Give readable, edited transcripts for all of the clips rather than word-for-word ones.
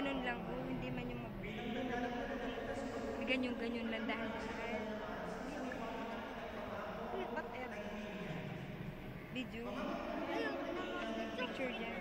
ganun lang. Oh, hindi man yung ganyan lang dahan-dahan. Ba't video? Picture niya.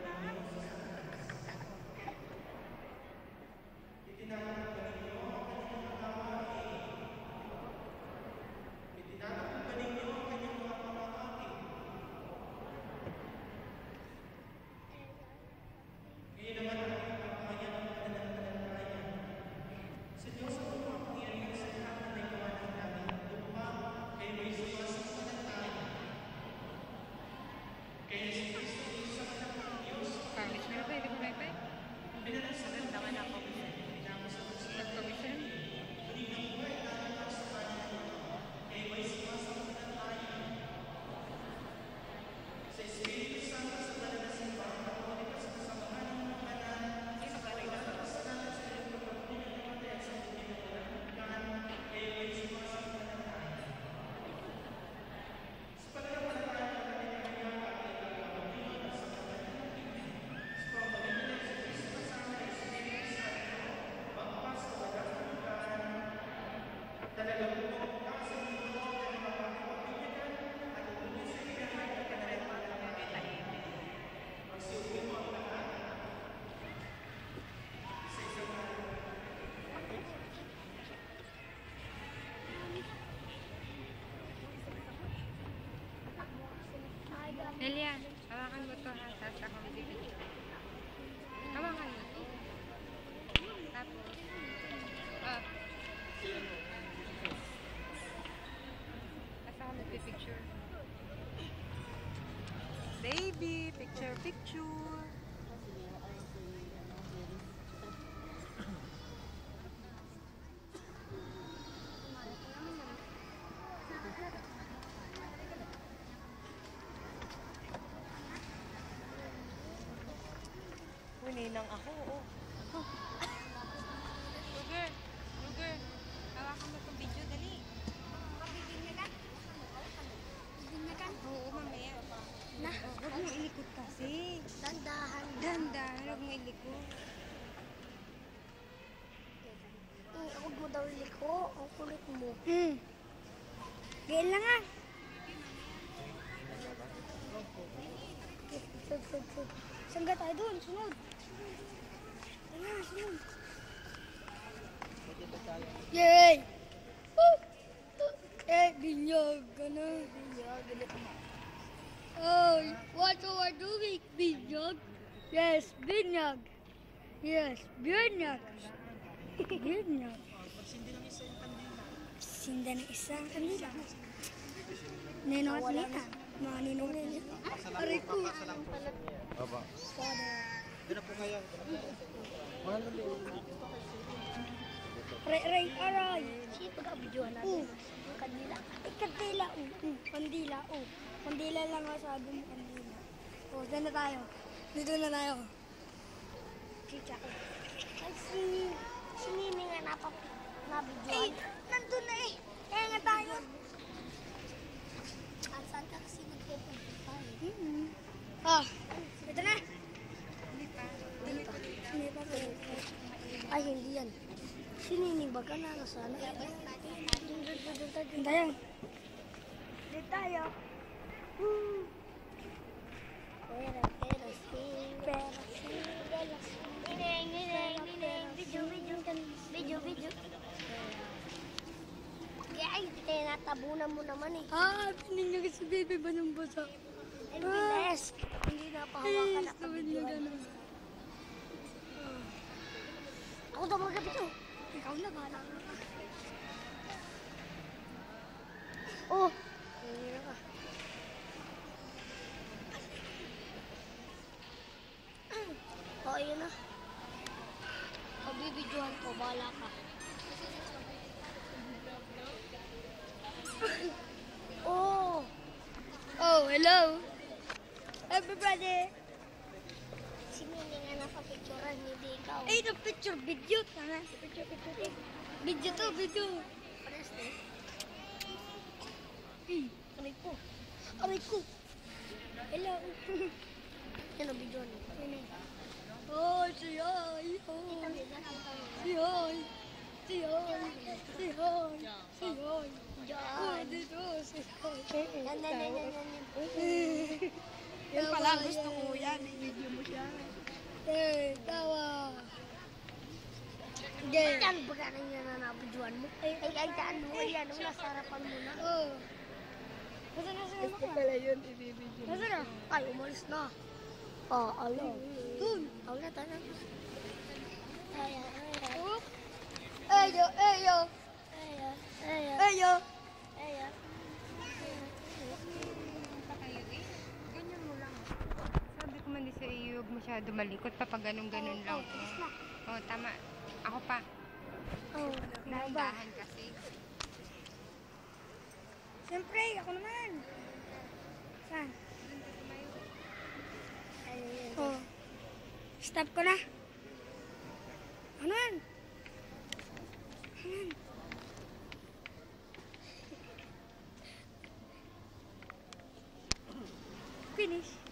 Promise mo na ba? Hindi ko na ba? Maganda ka na ako. Nag-commission? Nelia, hawakan mo to ha, tapos ako magbibigay. Hawakan mo to. Tapos, tapos ako magbibigay. Baby, picture, picture. Ninang ako, oo. Sugar, hawakan mo itong video, dali. Mabibigyan ka? Bibigyan ka? Oo, mamaya. Na, huwag mo ilikot kasi. Dandahan, huwag mo ilikot. Huwag mo daw iliko. Ang kulit mo. Gail lang ah. Saan ka tayo doon? Sunod. Sunod. Yay! Binyag ka na. Oh, what you are doing, Binyag? Yes, Binyag. Yes, Binyag. Binyag. Sinda ng isang kandila. Ninong at nita. Mga ninong nita. Aray ko. Apa? Doon na po ngayon. Aray. Sino pag-abidyohan natin? Kandila. Ay, kandila. Kandila. Kandila lang ang sabi mo, kandila. Dito na tayo. Dito na tayo. Chicha ko. Ay, si Nini nga nabidyohan. Ay, nandun na eh. Kaya nga tayo. Saan ka kasi nagpupunta? Ito na. Hindi pa. Ay, hindi yan. Sininig ba ka na? Nasaan? Doon tayo. Doon tayo. Video. Ay, tinatabunan mo naman eh. Pininyo kasi baby ba ng basa? Bilis. Hindi na pahawakan na kabidyohan. Ako daw magabi to. Ikaw na bahala. Oh. Ayun ka. Ayun na. Pagbibidyohan ko, bahala ka. Oh, hello. Everybody. Si Mini nga napapicturean, hindi ikaw. Ay, na-picture video. Tama. Picture. Video to, video. Pares na. Aray ko. Hello. Yan ang video. Oh, si Hoy. Oh. Si Hoy. Si Hoy. Si Hoy. Si Hoy. Oh, dito, si Hoy. Yan pala, gusto ko yan. I-video mo siya. Tawa. Game. Yan, baga na yan na nabidyoan mo. Ay, daan mo yan. Ang nasa harapan mo na. Oh. Nasaan na si Gusto pala yun, i-video mo. Nasaan na? Ay, umalis na. Oh, alo. Dun. Ulit, ano? Oh. Eyo, eyo. Eyo. Ganyan mo lang. Sabi ko man di sa iyo, huwag masyado malikot pa pag ganun-ganun lang. Oh, tama. Ako pa. Oh. Dahan kasi. Siyempre, ako naman. Saan? Oh. Stop ko na. Ano yan? Ano yan? Finish.